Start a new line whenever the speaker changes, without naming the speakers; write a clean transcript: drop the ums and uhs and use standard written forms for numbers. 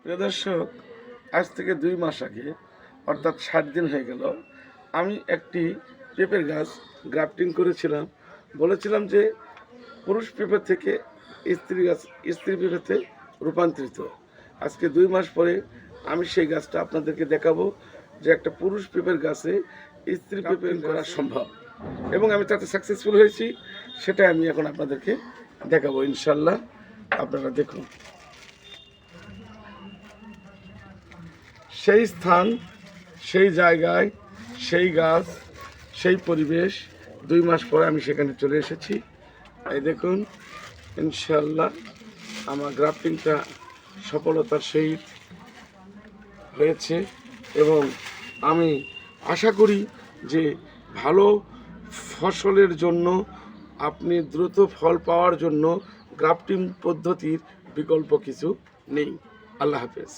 প্রিয় দর্শক, আজ থেকে 2 মাস আগে অর্থাৎ 60 দিন হয়ে গেল আমি একটি পেঁপের গাছ গ্রাফটিং করেছিলাম। বলেছিলাম যে পুরুষ পেঁপে থেকে স্ত্রী পেঁপেতে রূপান্তরিত। আজকে 2 মাস পরে আমি সেই গাছটা আপনাদেরকে দেখাবো যে একটা পুরুষ পেঁপের গাছে স্ত্রী পেঁপে করা সম্ভব, এবং আমি তাতে সাকসেসফুল হয়েছি। সেটা আমি এখন আপনাদেরকে দেখাবো ইনশাল্লাহ। আপনারা দেখুন, সেই স্থান, সেই জায়গায়, সেই গাছ, সেই পরিবেশ। 2 মাস পরে আমি সেখানে চলে এসেছি। এই দেখুন, ইনশাল্লাহ আমার গ্রাফটিংটা সফলতার সহিত হয়েছে, এবং আমি আশা করি যে ভালো ফসলের জন্য, আপনি দ্রুত ফল পাওয়ার জন্য গ্রাফটিং পদ্ধতির বিকল্প কিছু নেই। আল্লাহ হাফেজ।